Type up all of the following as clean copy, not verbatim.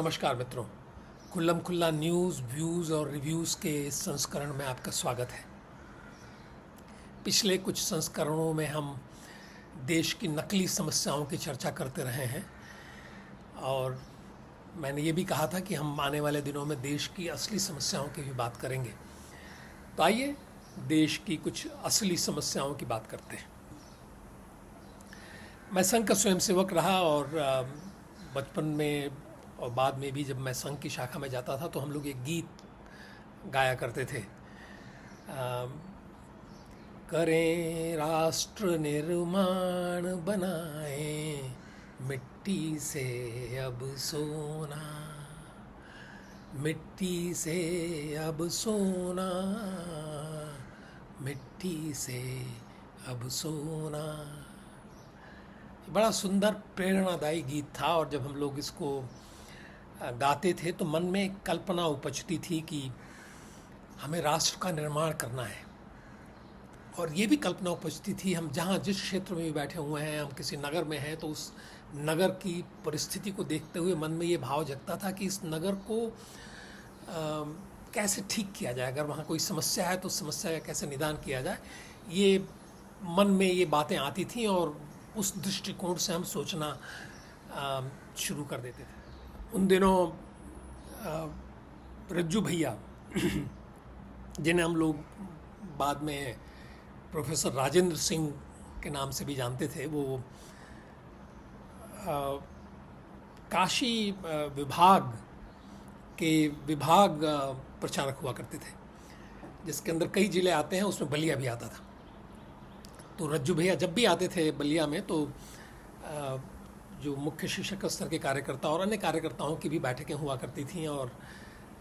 नमस्कार मित्रों। खुल्लम खुल्ला न्यूज़ व्यूज़ और रिव्यूज़ के इस संस्करण में आपका स्वागत है। पिछले कुछ संस्करणों में हम देश की नकली समस्याओं की चर्चा करते रहे हैं और मैंने ये भी कहा था कि हम आने वाले दिनों में देश की असली समस्याओं की भी बात करेंगे। तो आइए देश की कुछ असली समस्याओं की बात करते हैं। मैं संघ का स्वयंसेवक रहा और बचपन में और बाद में भी जब मैं संघ की शाखा में जाता था तो हम लोग एक गीत गाया करते थे। करें राष्ट्र निर्माण बनाएं मिट्टी से अब सोना, मिट्टी से अब सोना, मिट्टी से अब सोना। बड़ा सुंदर प्रेरणादायी गीत था और जब हम लोग इसको गाते थे तो मन में एक कल्पना उपजती थी कि हमें राष्ट्र का निर्माण करना है। और ये भी कल्पना उपजती थी, हम जहाँ जिस क्षेत्र में भी बैठे हुए हैं, हम किसी नगर में हैं तो उस नगर की परिस्थिति को देखते हुए मन में ये भाव जगता था कि इस नगर को कैसे ठीक किया जाए। अगर वहाँ कोई समस्या है तो समस्या का कैसे निदान किया जाए, ये मन में ये बातें आती थीं और उस दृष्टिकोण से हम सोचना शुरू कर देते थे। उन दिनों रज्जू भैया जिन्हें हम लोग बाद में प्रोफेसर राजेंद्र सिंह के नाम से भी जानते थे, वो काशी विभाग के विभाग प्रचारक हुआ करते थे, जिसके अंदर कई ज़िले आते हैं, उसमें बलिया भी आता था। तो रज्जू भैया जब भी आते थे बलिया में तो जो मुख्य शिक्षक स्तर के कार्यकर्ता और अन्य कार्यकर्ताओं की भी बैठकें हुआ करती थीं और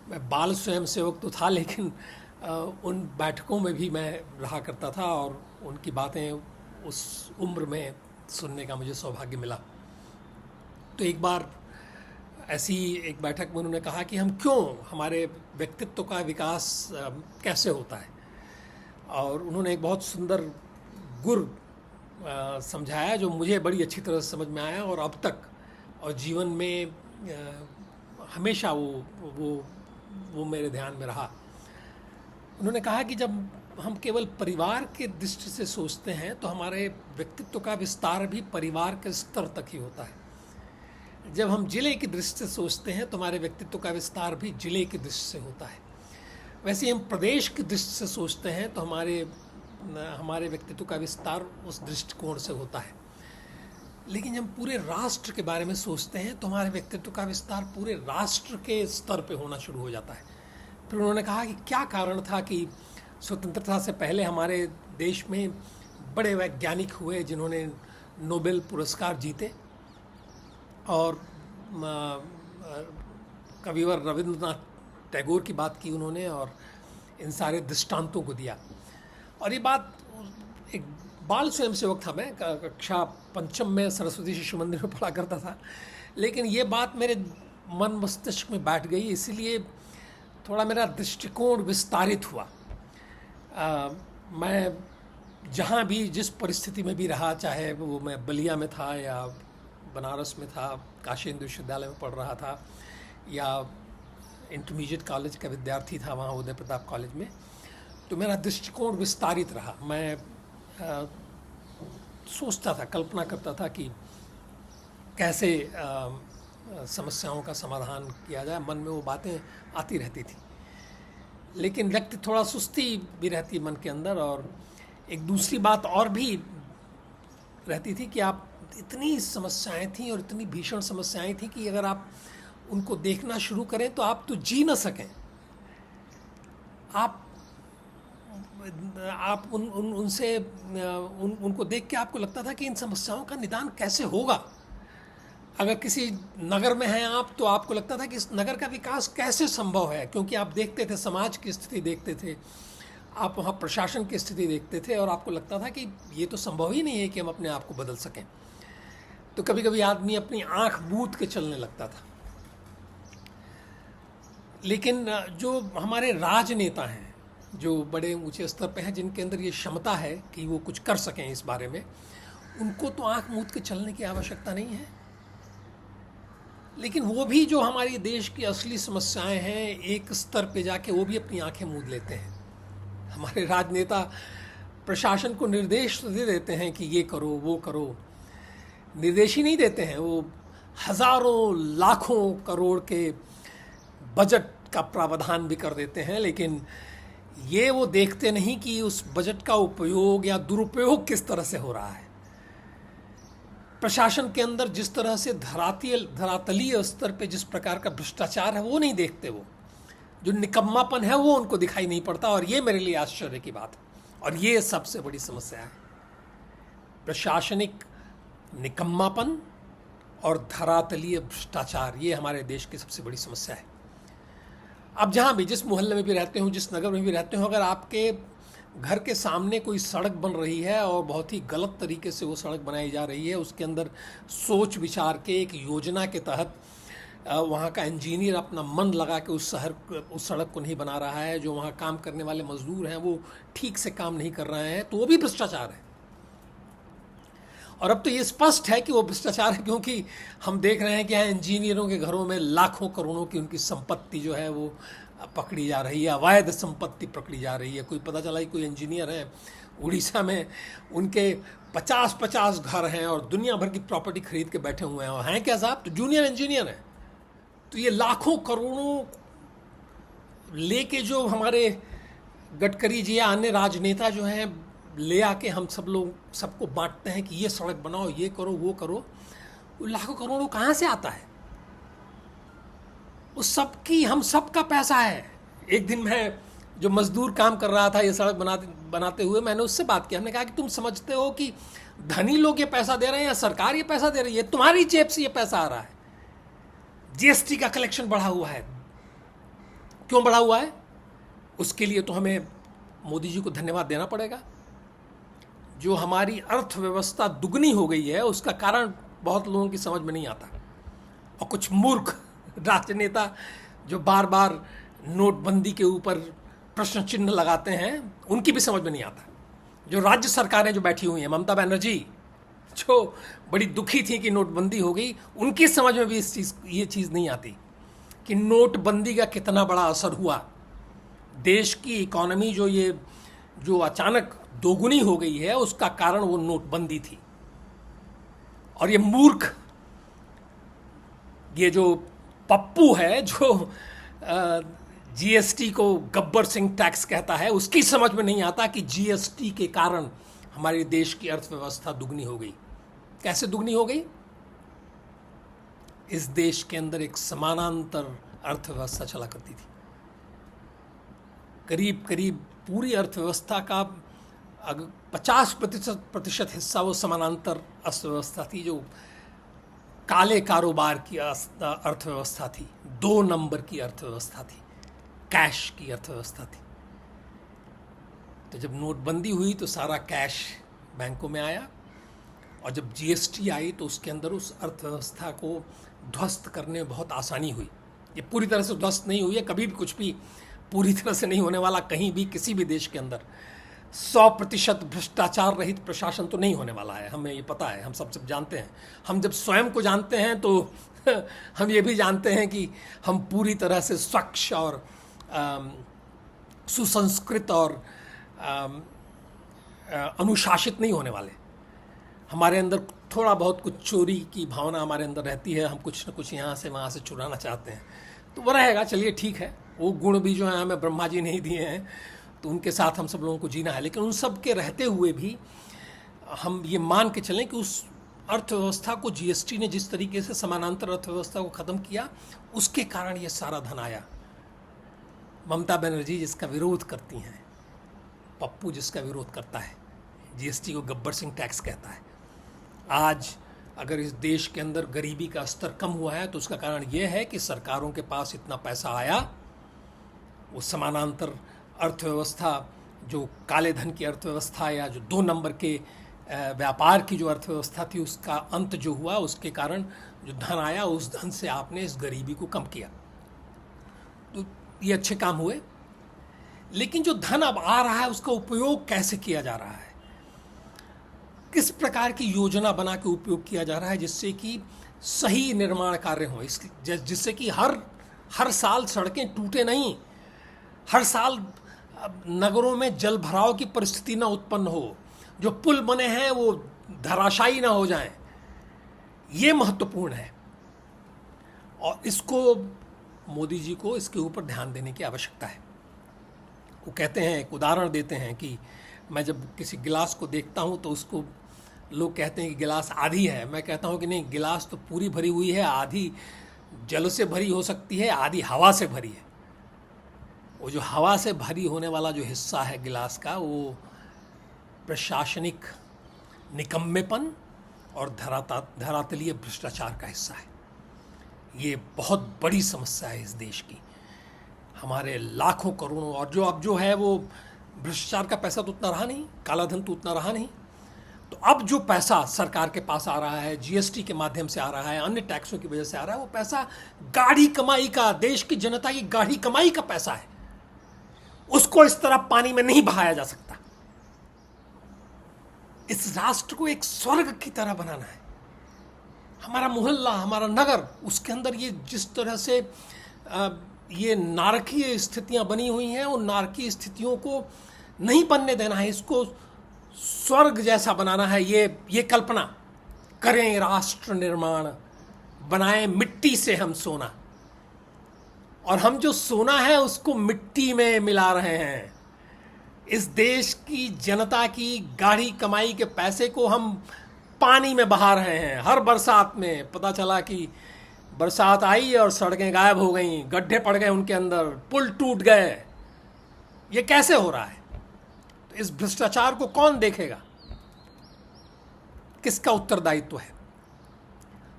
मैं बाल स्वयंसेवक तो था लेकिन उन बैठकों में भी मैं रहा करता था और उनकी बातें उस उम्र में सुनने का मुझे सौभाग्य मिला। तो एक बार ऐसी एक बैठक में उन्होंने कहा कि हम क्यों, हमारे व्यक्तित्व का विकास कैसे होता है, और उन्होंने एक बहुत सुंदर गुर समझाया जो मुझे बड़ी अच्छी तरह से समझ में आया और अब तक और जीवन में हमेशा वो मेरे ध्यान में रहा। उन्होंने कहा कि जब हम केवल परिवार के दृष्टि से सोचते हैं तो हमारे व्यक्तित्व का विस्तार भी परिवार के स्तर तक ही होता है। जब हम जिले की दृष्टि से सोचते हैं तो हमारे व्यक्तित्व का विस्तार भी जिले की दृष्टि से होता है। वैसे हम प्रदेश की दृष्टि से सोचते हैं तो हमारे व्यक्तित्व का विस्तार उस दृष्टिकोण से होता है। लेकिन जब पूरे राष्ट्र के बारे में सोचते हैं तो हमारे व्यक्तित्व का विस्तार पूरे राष्ट्र के स्तर पे होना शुरू हो जाता है। फिर उन्होंने कहा कि क्या कारण था कि स्वतंत्रता से पहले हमारे देश में बड़े वैज्ञानिक हुए जिन्होंने नोबेल पुरस्कार जीते और कविवर रविंद्रनाथ टैगोर की बात की उन्होंने और इन सारे दृष्टांतों को दिया। और ये बात, एक बाल स्वयंसेवक था मैं, कक्षा पंचम में सरस्वती शिशु मंदिर में पढ़ा करता था, लेकिन ये बात मेरे मन मस्तिष्क में बैठ गई, इसीलिए थोड़ा मेरा दृष्टिकोण विस्तारित हुआ। मैं जहाँ भी जिस परिस्थिति में भी रहा, चाहे वो मैं बलिया में था या बनारस में था, काशी हिंदू विश्वविद्यालय में पढ़ रहा था या इंटरमीडिएट कॉलेज का विद्यार्थी था वहाँ उदय प्रताप कॉलेज में, तो मेरा दृष्टिकोण विस्तारित रहा। मैं सोचता था, कल्पना करता था कि कैसे समस्याओं का समाधान किया जाए। मन में वो बातें आती रहती थी, लेकिन व्यक्ति थोड़ा सुस्ती भी रहती मन के अंदर। और एक दूसरी बात और भी रहती थी कि आप, इतनी समस्याएं थीं और इतनी भीषण समस्याएं थीं कि अगर आप उनको देखना शुरू करें तो आप तो जी न सकें। आप उनको देख के आपको लगता था कि इन समस्याओं का निदान कैसे होगा। अगर किसी नगर में हैं आप तो आपको लगता था कि इस नगर का विकास कैसे संभव है, क्योंकि आप देखते थे, समाज की स्थिति देखते थे, आप वहाँ प्रशासन की स्थिति देखते थे और आपको लगता था कि ये तो संभव ही नहीं है कि हम अपने आप को बदल सकें। तो कभी कभी आदमी अपनी आंख मूंद के चलने लगता था। लेकिन जो हमारे राजनेता हैं, जो बड़े ऊंचे स्तर पे हैं, जिनके अंदर ये क्षमता है कि वो कुछ कर सकें इस बारे में, उनको तो आंख मूंद के चलने की आवश्यकता नहीं है। लेकिन वो भी जो हमारी देश की असली समस्याएं हैं, एक स्तर पे जाके वो भी अपनी आंखें मूंद लेते हैं। हमारे राजनेता प्रशासन को निर्देश तो दे देते हैं कि ये करो वो करो, निर्देश ही नहीं देते हैं, वो हजारों लाखों करोड़ के बजट का प्रावधान भी कर देते हैं, लेकिन ये वो देखते नहीं कि उस बजट का उपयोग या दुरुपयोग किस तरह से हो रहा है। प्रशासन के अंदर जिस तरह से धरातलीय स्तर पे जिस प्रकार का भ्रष्टाचार है वो नहीं देखते, वो जो निकम्मापन है वो उनको दिखाई नहीं पड़ता। और ये मेरे लिए आश्चर्य की बात है, और ये सबसे बड़ी समस्या है, प्रशासनिक निकम्मापन और धरातलीय भ्रष्टाचार, ये हमारे देश की सबसे बड़ी समस्या है। अब जहाँ भी, जिस मोहल्ले में भी रहते हो, जिस नगर में भी रहते हो, अगर आपके घर के सामने कोई सड़क बन रही है और बहुत ही गलत तरीके से वो सड़क बनाई जा रही है, उसके अंदर सोच विचार के एक योजना के तहत वहाँ का इंजीनियर अपना मन लगा के उस सड़क को नहीं बना रहा है, जो वहाँ काम करने वाले मजदूर हैं वो ठीक से काम नहीं कर रहे हैं, तो वो भी भ्रष्टाचार है। और अब तो ये स्पष्ट है कि वो भ्रष्टाचार है, क्योंकि हम देख रहे हैं कि यहाँ इंजीनियरों के घरों में लाखों करोड़ों की उनकी संपत्ति जो है वो पकड़ी जा रही है, अवैध संपत्ति पकड़ी जा रही है। कोई पता चला कि कोई इंजीनियर है उड़ीसा में, उनके 50-50 घर हैं और दुनिया भर की प्रॉपर्टी खरीद के बैठे हुए हैं, और हैं क्या साहब, तो जूनियर इंजीनियर हैं। तो ये लाखों करोड़ों लेके जो हमारे गडकरी जी या अन्य राजनेता जो हैं ले आके हम सब लोग सबको बांटते हैं कि ये सड़क बनाओ, ये करो वो करो, वो लाखों करोड़ों कहाँ से आता है? उस सबकी, हम सब का पैसा है। एक दिन मैं जो मजदूर काम कर रहा था ये सड़क बनाते हुए, मैंने उससे बात की, हमने कहा कि तुम समझते हो कि धनी लोग ये पैसा दे रहे हैं या सरकार ये पैसा दे रही है? तुम्हारी जेब से ये पैसा आ रहा है। जीएसटी का कलेक्शन बढ़ा हुआ है, क्यों बढ़ा हुआ है? उसके लिए तो हमें मोदी जी को धन्यवाद देना पड़ेगा। जो हमारी अर्थव्यवस्था दुगनी हो गई है उसका कारण बहुत लोगों की समझ में नहीं आता, और कुछ मूर्ख राजनेता जो बार बार नोटबंदी के ऊपर प्रश्न चिन्ह लगाते हैं उनकी भी समझ में नहीं आता। जो राज्य सरकारें जो बैठी हुई हैं, ममता बनर्जी जो बड़ी दुखी थी कि नोटबंदी हो गई, उनकी समझ में भी ये चीज़ नहीं आती कि नोटबंदी का कितना बड़ा असर हुआ। देश की इकोनॉमी जो अचानक दोगुनी हो गई है, उसका कारण वो नोटबंदी थी। और ये मूर्ख, ये जो पप्पू है जो जीएसटी को गब्बर सिंह टैक्स कहता है, उसकी समझ में नहीं आता कि जीएसटी के कारण हमारे देश की अर्थव्यवस्था दुगनी हो गई। कैसे दुगनी हो गई? इस देश के अंदर एक समानांतर अर्थव्यवस्था चला करती थी। करीब करीब पूरी अर्थव्यवस्था का 50% हिस्सा वो समानांतर अर्थव्यवस्था थी, जो काले कारोबार की अर्थव्यवस्था थी, 2 नंबर की अर्थव्यवस्था थी, कैश की अर्थव्यवस्था थी। तो जब नोटबंदी हुई तो सारा कैश बैंकों में आया, और जब जीएसटी आई तो उसके अंदर उस अर्थव्यवस्था को ध्वस्त करने में बहुत आसानी हुई। ये पूरी तरह से ध्वस्त नहीं हुई है, कभी भी कुछ भी पूरी तरह से नहीं होने वाला, कहीं भी किसी भी देश के अंदर 100% भ्रष्टाचार रहित प्रशासन तो नहीं होने वाला है, हमें ये पता है, हम सब जानते हैं। हम जब स्वयं को जानते हैं तो हम ये भी जानते हैं कि हम पूरी तरह से स्वच्छ और सुसंस्कृत और अनुशासित नहीं होने वाले। हमारे अंदर थोड़ा बहुत कुछ चोरी की भावना हमारे अंदर रहती है, हम कुछ न कुछ यहाँ से वहाँ से चुराना चाहते हैं, तो वो रहेगा, चलिए ठीक है। वो गुण भी जो है हमें ब्रह्मा जी नहीं दिए हैं, तो उनके साथ हम सब लोगों को जीना है। लेकिन उन सब के रहते हुए भी हम ये मान के चलें कि उस अर्थव्यवस्था को जीएसटी ने जिस तरीके से समानांतर अर्थव्यवस्था को ख़त्म किया, उसके कारण ये सारा धन आया। ममता बनर्जी जिसका विरोध करती हैं, पप्पू जिसका विरोध करता है, जीएसटी को गब्बर सिंह टैक्स कहता है। आज अगर इस देश के अंदर गरीबी का स्तर कम हुआ है तो उसका कारण यह है कि सरकारों के पास इतना पैसा आया, वो समानांतर अर्थव्यवस्था, जो काले धन की अर्थव्यवस्था या जो 2 नंबर के व्यापार की जो अर्थव्यवस्था थी, उसका अंत जो हुआ, उसके कारण जो धन आया, उस धन से आपने इस गरीबी को कम किया। तो ये अच्छे काम हुए। लेकिन जो धन अब आ रहा है उसका उपयोग कैसे किया जा रहा है, किस प्रकार की योजना बना के उपयोग किया जा रहा है जिससे कि सही निर्माण कार्य हों, जिससे कि हर साल सड़कें टूटे नहीं, हर साल नगरों में जल भराव की परिस्थिति ना उत्पन्न हो, जो पुल बने हैं वो धराशायी ना हो जाएं। ये महत्वपूर्ण है और इसको मोदी जी को इसके ऊपर ध्यान देने की आवश्यकता है। वो कहते हैं, एक उदाहरण देते हैं कि मैं जब किसी गिलास को देखता हूँ तो उसको लोग कहते हैं कि गिलास आधी है, मैं कहता हूँ कि नहीं, गिलास तो पूरी भरी हुई है, आधी जल से भरी हो सकती है, आधी हवा से भरी है। वो जो हवा से भरी होने वाला जो हिस्सा है गिलास का, वो प्रशासनिक निकम्मेपन और धरातलीय भ्रष्टाचार का हिस्सा है। ये बहुत बड़ी समस्या है इस देश की। हमारे लाखों करोड़ों, और जो अब जो है वो भ्रष्टाचार का पैसा तो उतना रहा नहीं, काला धन तो उतना रहा नहीं, तो अब जो पैसा सरकार के पास आ रहा है, जीएसटी के माध्यम से आ रहा है, अन्य टैक्सों की वजह से आ रहा है, वो पैसा गाढ़ी कमाई का, देश की जनता की गाढ़ी कमाई का पैसा है। उसको इस तरह पानी में नहीं बहाया जा सकता। इस राष्ट्र को एक स्वर्ग की तरह बनाना है। हमारा मोहल्ला, हमारा नगर, उसके अंदर ये जिस तरह से ये नारकीय स्थितियां बनी हुई हैं, उन नारकीय स्थितियों को नहीं बनने देना है, इसको स्वर्ग जैसा बनाना है। ये कल्पना करें, राष्ट्र निर्माण बनाएं, मिट्टी से हम सोना, और हम जो सोना है उसको मिट्टी में मिला रहे हैं। इस देश की जनता की गाढ़ी कमाई के पैसे को हम पानी में बहा रहे हैं। हर बरसात में पता चला कि बरसात आई और सड़कें गायब हो गईं, गड्ढे पड़ गए उनके अंदर, पुल टूट गए। ये कैसे हो रहा है? तो इस भ्रष्टाचार को कौन देखेगा? किसका उत्तरदायित्व है?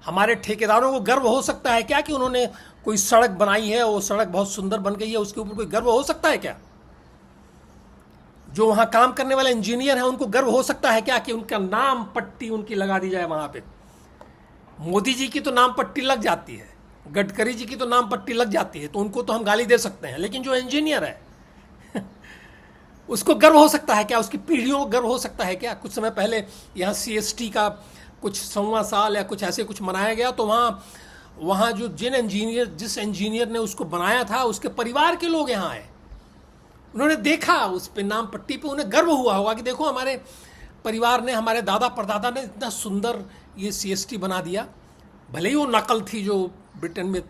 हमारे ठेकेदारों को गर्व हो सकता है क्या कि उन्होंने कोई सड़क बनाई है, वो सड़क बहुत सुंदर बन गई है, उसके ऊपर कोई गर्व हो सकता है क्या? जो वहां काम करने वाले इंजीनियर हैं उनको गर्व हो सकता है क्या कि उनका नाम पट्टी उनकी लगा दी जाए वहां पे? मोदी जी की तो नाम पट्टी लग जाती है, गडकरी जी की तो नाम पट्टी लग जाती है, तो उनको तो हम गाली दे सकते हैं, लेकिन जो इंजीनियर है उसको गर्व हो सकता है क्या? उसकी पीढ़ियों को गर्व हो सकता है क्या? कुछ समय पहले यहाँ CST का कुछ 1.25 साल या कुछ ऐसे कुछ मनाया गया, तो वहाँ जो जिस इंजीनियर ने उसको बनाया था, उसके परिवार के लोग यहाँ आए, उन्होंने देखा उस पे नाम पट्टी पे, उन्हें गर्व हुआ होगा कि देखो हमारे परिवार ने, हमारे दादा परदादा ने इतना सुंदर ये CST बना दिया। भले ही वो नकल थी जो ब्रिटेन में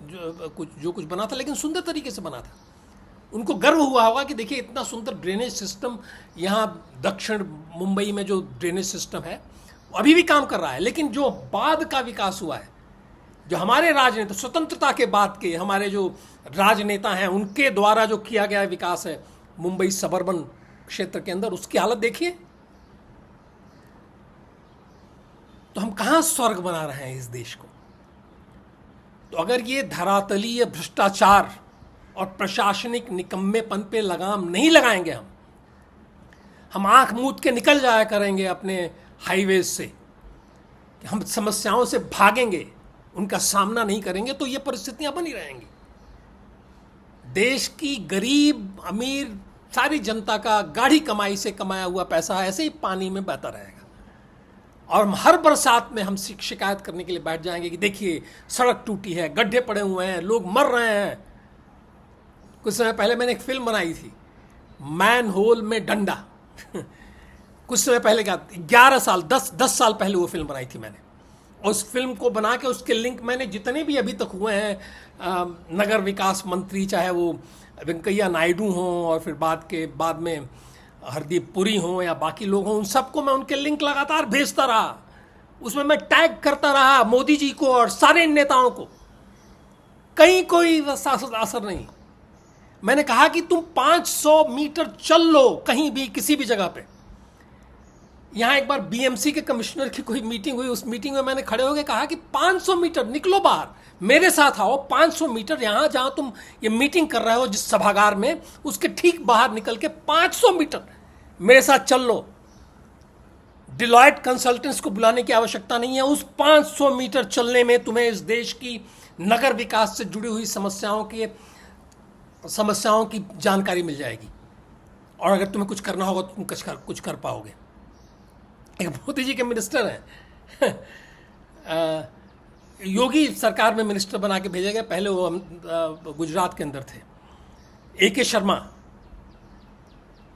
जो कुछ बना था, लेकिन सुंदर तरीके से बना था। उनको गर्व हुआ होगा कि देखिए इतना सुंदर ड्रेनेज सिस्टम यहाँ दक्षिण मुंबई में जो ड्रेनेज सिस्टम है वो अभी भी काम कर रहा है। लेकिन जो बाद का विकास हुआ है, जो हमारे राजनेता, स्वतंत्रता के बाद के हमारे जो राजनेता हैं, उनके द्वारा जो किया गया विकास है मुंबई सबर्बन क्षेत्र के अंदर, उसकी हालत देखिए। तो हम कहां स्वर्ग बना रहे हैं इस देश को? तो अगर ये धरातलीय भ्रष्टाचार और प्रशासनिक निकम्मेपन पे लगाम नहीं लगाएंगे, हम आंख मूंद के निकल जाया करेंगे अपने हाईवेज से, हम समस्याओं से भागेंगे, उनका सामना नहीं करेंगे, तो ये परिस्थितियां बनी रहेंगी। देश की गरीब अमीर सारी जनता का गाढ़ी कमाई से कमाया हुआ पैसा ऐसे ही पानी में बहता रहेगा, और हम हर बरसात में हम शिकायत करने के लिए बैठ जाएंगे कि देखिए सड़क टूटी है, गड्ढे पड़े हुए हैं, लोग मर रहे हैं। कुछ समय पहले मैंने एक फिल्म बनाई थी, मैन होल में डंडा कुछ समय पहले क्या, 10 साल पहले वो फिल्म बनाई थी मैंने। और उस फिल्म को बना के उसके लिंक मैंने जितने भी अभी तक हुए हैं नगर विकास मंत्री, चाहे वो वेंकैया नायडू हों और फिर बाद में हरदीप पुरी हों या बाकी लोग हों, उन सबको मैं उनके लिंक लगातार भेजता रहा। उसमें मैं टैग करता रहा मोदी जी को और सारे नेताओं को, कहीं कोई असर नहीं। मैंने कहा कि तुम 500 मीटर चल लो कहीं भी, किसी भी जगह पे। यहाँ एक बार BMC के कमिश्नर की कोई मीटिंग हुई, उस मीटिंग में मैंने खड़े होकर कहा कि 500 मीटर निकलो बाहर, मेरे साथ आओ, 500 मीटर यहाँ जहाँ तुम ये मीटिंग कर रहे हो जिस सभागार में, उसके ठीक बाहर निकल के 500 मीटर मेरे साथ चल लो। डिलॉयट कंसल्टेंट्स को बुलाने की आवश्यकता नहीं है। उस 500 मीटर चलने में तुम्हें इस देश की नगर विकास से जुड़ी हुई समस्याओं की जानकारी मिल जाएगी, और अगर तुम्हें कुछ करना होगा तो तुम कुछ कर पाओगे। एक मोदी जी के मिनिस्टर हैं योगी सरकार में मिनिस्टर बना के भेजे गए, पहले वो गुजरात के अंदर थे, AK शर्मा।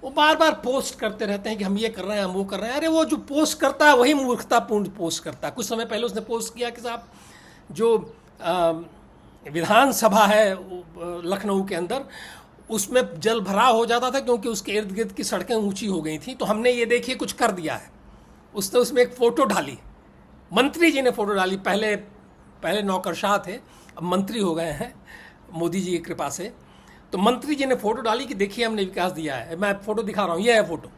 वो बार बार पोस्ट करते रहते हैं कि हम ये कर रहे हैं, हम वो कर रहे हैं। अरे वो जो पोस्ट करता है वही मूर्खतापूर्ण पोस्ट करता है। कुछ समय पहले उसने पोस्ट किया कि साहब जो विधानसभा है लखनऊ के अंदर, उसमें जल भराव हो जाता था क्योंकि उसके इर्द गिर्द की सड़कें ऊंची हो गई थी, तो हमने ये देखिए कुछ कर दिया है। उसने उसमें एक फ़ोटो डाली, मंत्री जी ने फ़ोटो डाली। पहले नौकरशाह थे, अब मंत्री हो गए हैं मोदी जी की कृपा से। तो मंत्री जी ने फ़ोटो डाली कि देखिए हमने विकास दिया है। मैं फ़ोटो दिखा रहा हूँ, ये है फ़ोटो।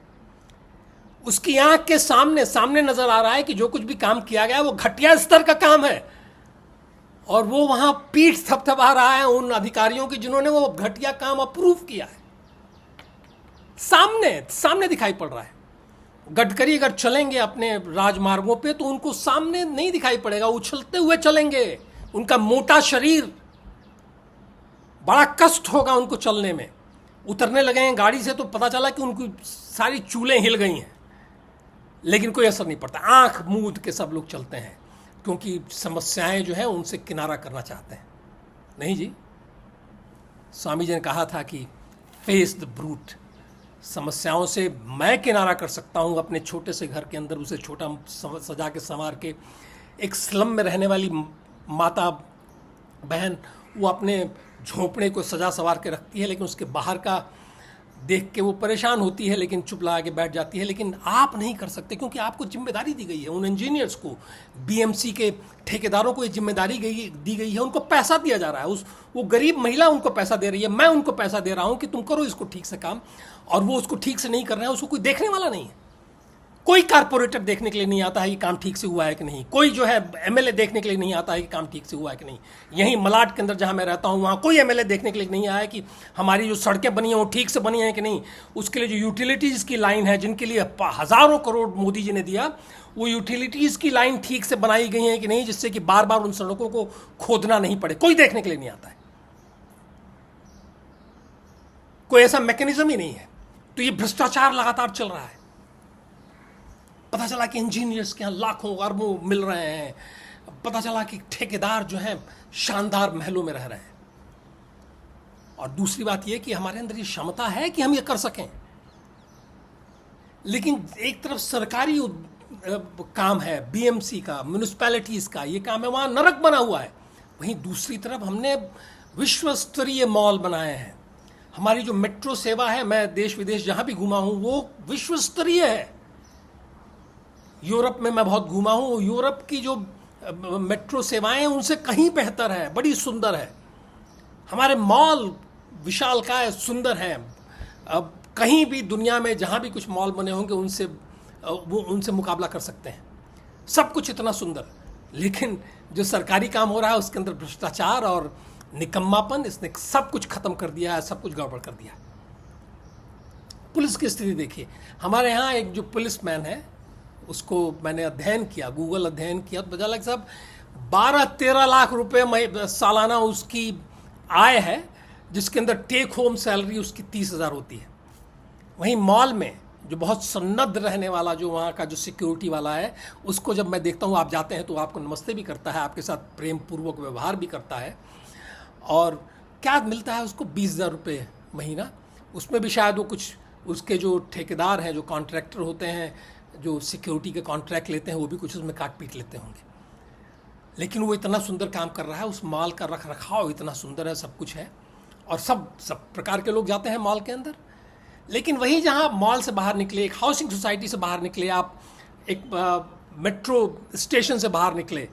उसकी आंख के सामने नज़र आ रहा है कि जो कुछ भी काम किया गया वो घटिया स्तर का काम है, और वो वहाँ पीठ थपथपा रहा है उन अधिकारियों की जिन्होंने वो घटिया काम अप्रूव किया है। सामने दिखाई पड़ रहा है। गडकरी अगर चलेंगे अपने राजमार्गों पे तो उनको सामने नहीं दिखाई पड़ेगा, उछलते हुए चलेंगे। उनका मोटा शरीर, बड़ा कष्ट होगा उनको चलने में। उतरने लगे हैं गाड़ी से तो पता चला कि उनकी सारी चूलें हिल गई हैं, लेकिन कोई असर नहीं पड़ता। आंख मूंद के सब लोग चलते हैं, क्योंकि समस्याएं जो है उनसे किनारा करना चाहते हैं। नहीं जी, स्वामी जी ने कहा था कि फेस द ब्रूट। समस्याओं से मैं किनारा कर सकता हूँ अपने छोटे से घर के अंदर, उसे छोटा सजा के संवार के। एक स्लम में रहने वाली माता बहन, वो अपने झोंपड़े को सजा संवार के रखती है, लेकिन उसके बाहर का देख के वो परेशान होती है, लेकिन चुप लगा के बैठ जाती है। लेकिन आप नहीं कर सकते, क्योंकि आपको जिम्मेदारी दी गई है। उन इंजीनियर्स को, BMC के ठेकेदारों को ये जिम्मेदारी दी गई है। उनको पैसा दिया जा रहा है, वो गरीब महिला उनको पैसा दे रही है, मैं उनको पैसा दे रहा हूँ कि तुम करो इसको ठीक से काम, और वो उसको ठीक से नहीं कर रहे हैं। उसको कोई देखने वाला नहीं है। कोई कारपोरेटर देखने के लिए नहीं आता है कि काम ठीक से हुआ है कि नहीं। कोई जो है MLA देखने के लिए नहीं आता है कि काम ठीक से हुआ है कि नहीं। यहीं मलाड के अंदर जहाँ मैं रहता हूँ, वहाँ कोई MLA देखने के लिए नहीं आया कि हमारी जो सड़कें बनी हैं वो ठीक से बनी हैं कि नहीं। उसके लिए जो यूटिलिटीज़ की लाइन है, जिनके लिए हज़ारों करोड़ मोदी जी ने दिया, वो यूटिलिटीज़ की लाइन ठीक से बनाई गई हैं कि नहीं, जिससे कि बार बार उन सड़कों को खोदना नहीं पड़े। कोई देखने के लिए नहीं आता है, कोई ऐसा मैकेनिज्म ही नहीं है। तो ये भ्रष्टाचार लगातार चल रहा है। पता चला कि इंजीनियर्स के यहाँ लाखों अरबों मिल रहे हैं। पता चला कि ठेकेदार जो हैं शानदार महलों में रह रहे हैं। और दूसरी बात यह कि हमारे अंदर ये क्षमता है कि हम ये कर सकें, लेकिन एक तरफ सरकारी काम है, BMC का, म्यूनिसिपैलिटीज़ का ये काम है, वहाँ नरक बना हुआ है। वहीं दूसरी तरफ हमने विश्व स्तरीय मॉल बनाए हैं। हमारी जो मेट्रो सेवा है, मैं देश विदेश जहाँ भी घूमा हूँ वो विश्व स्तरीय है। यूरोप में मैं बहुत घूमा हूँ, यूरोप की जो मेट्रो सेवाएं उनसे कहीं बेहतर है, बड़ी सुंदर है। हमारे मॉल विशालकाय सुंदर हैं। अब कहीं भी दुनिया में जहाँ भी कुछ मॉल बने होंगे उनसे मुकाबला कर सकते हैं। सब कुछ इतना सुंदर, लेकिन जो सरकारी काम हो रहा है उसके अंदर भ्रष्टाचार और निकम्मापन, इसने सब कुछ खत्म कर दिया है, सब कुछ गड़बड़ कर दिया है। पुलिस की स्थिति देखिए। हमारे यहाँ एक जो पुलिसमैन है, उसको मैंने अध्ययन किया, गूगल अध्ययन किया, तो पता लगा साहब 12-13 लाख रुपए सालाना उसकी आय है, जिसके अंदर टेक होम सैलरी उसकी 30,000 होती है। वहीं मॉल में जो बहुत सन्नद्ध रहने वाला, जो वहाँ का जो सिक्योरिटी वाला है, उसको जब मैं देखता हूँ, आप जाते हैं तो आपको नमस्ते भी करता है, आपके साथ प्रेम पूर्वक व्यवहार भी करता है। और क्या मिलता है उसको? 20,000 रुपये महीना। उसमें भी शायद वो कुछ उसके जो ठेकेदार हैं, जो कॉन्ट्रैक्टर होते हैं, जो सिक्योरिटी के कॉन्ट्रैक्ट लेते हैं, वो भी कुछ उसमें काट पीट लेते होंगे। लेकिन वो इतना सुंदर काम कर रहा है, उस मॉल का रख रखाव इतना सुंदर है, सब कुछ है, और सब प्रकार के लोग जाते हैं मॉल के अंदर। लेकिन वहीं जहाँ मॉल से बाहर निकले, एक हाउसिंग सोसाइटी से बाहर निकले, आप एक मेट्रो स्टेशन से बाहर निकले,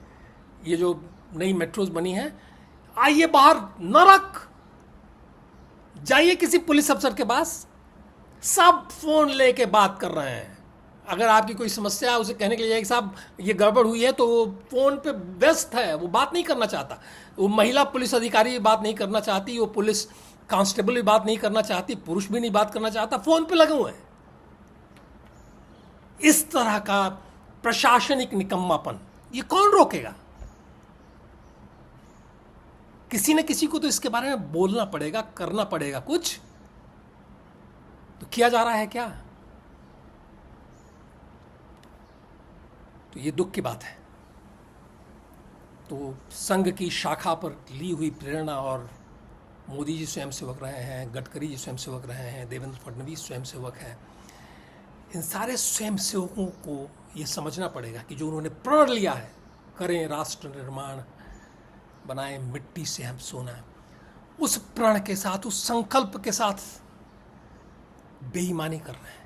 ये जो नई मेट्रोज बनी हैं, आइए बाहर नरक। जाइए किसी पुलिस अफसर के पास, सब फोन लेके बात कर रहे हैं। अगर आपकी कोई समस्या है, उसे कहने के लिए कि साहब ये गड़बड़ हुई है, तो वो फ़ोन पे व्यस्त है, वो बात नहीं करना चाहता। वो महिला पुलिस अधिकारी भी बात नहीं करना चाहती, वो पुलिस कांस्टेबल भी बात नहीं करना चाहती, पुरुष भी नहीं बात करना चाहता, फ़ोन पे लगे हुए हैं। इस तरह का प्रशासनिक निकम्मापन, ये कौन रोकेगा? किसी न किसी को तो इसके बारे में बोलना पड़ेगा, करना पड़ेगा कुछ। तो किया जा रहा है क्या? तो ये दुख की बात है। तो संघ की शाखा पर ली हुई प्रेरणा, और मोदी जी स्वयंसेवक रहे हैं, गडकरी जी स्वयंसेवक रहे हैं, देवेंद्र फडणवीस स्वयंसेवक हैं, इन सारे स्वयंसेवकों को ये समझना पड़ेगा कि जो उन्होंने प्रण लिया है, करें राष्ट्र निर्माण, बनाएं मिट्टी से हम सोना, उस प्रण के साथ, उस संकल्प के साथ बेईमानी कर रहे हैं।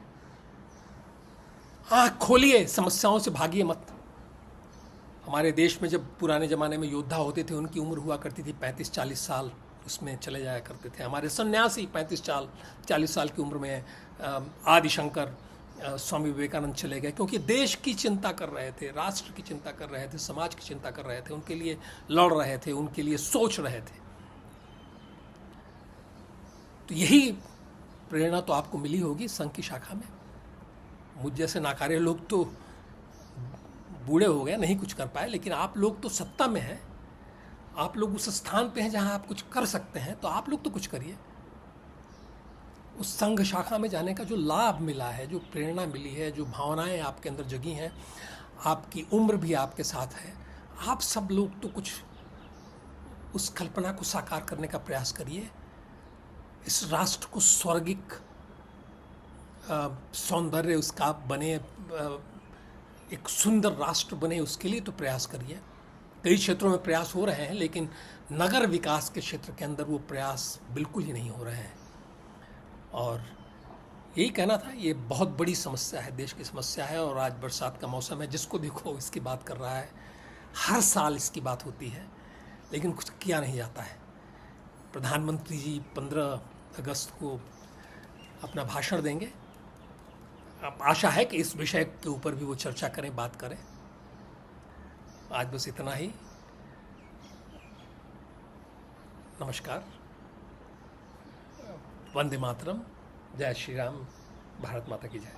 आँख खोलिए, समस्याओं से भागिए मत। हमारे देश में जब पुराने ज़माने में योद्धा होते थे, उनकी उम्र हुआ करती थी 35-40 साल, उसमें चले जाया करते थे। हमारे सन्यासी 35-40 साल की उम्र में आदिशंकर, स्वामी विवेकानंद चले गए, क्योंकि देश की चिंता कर रहे थे, राष्ट्र की चिंता कर रहे थे, समाज की चिंता कर रहे थे, उनके लिए लड़ रहे थे, उनके लिए सोच रहे थे। तो यही प्रेरणा तो आपको मिली होगी संघ की शाखा में। मुझ जैसे नाकारे लोग तो बूढ़े हो गए, नहीं कुछ कर पाए, लेकिन आप लोग तो सत्ता में हैं, आप लोग उस स्थान पे हैं जहां आप कुछ कर सकते हैं, तो आप लोग तो कुछ करिए। उस संघ शाखा में जाने का जो लाभ मिला है, जो प्रेरणा मिली है, जो भावनाएं आपके अंदर जगी हैं, आपकी उम्र भी आपके साथ है, आप सब लोग तो कुछ उस कल्पना को साकार करने का प्रयास करिए। इस राष्ट्र को स्वर्गिक सौंदर्य उसका बने, एक सुंदर राष्ट्र बने, उसके लिए तो प्रयास करिए। कई क्षेत्रों में प्रयास हो रहे हैं, लेकिन नगर विकास के क्षेत्र के अंदर वो प्रयास बिल्कुल ही नहीं हो रहे हैं। और यही कहना था, ये बहुत बड़ी समस्या है, देश की समस्या है। और आज बरसात का मौसम है, जिसको देखो इसकी बात कर रहा है, हर साल इसकी बात होती है, लेकिन कुछ किया नहीं जाता है। प्रधानमंत्री जी 15 अगस्त को अपना भाषण देंगे। अब आशा है कि इस विषय के ऊपर भी वो चर्चा करें, बात करें। आज बस इतना ही। नमस्कार, वंदे मातरम, जय श्री राम, भारत माता की जय।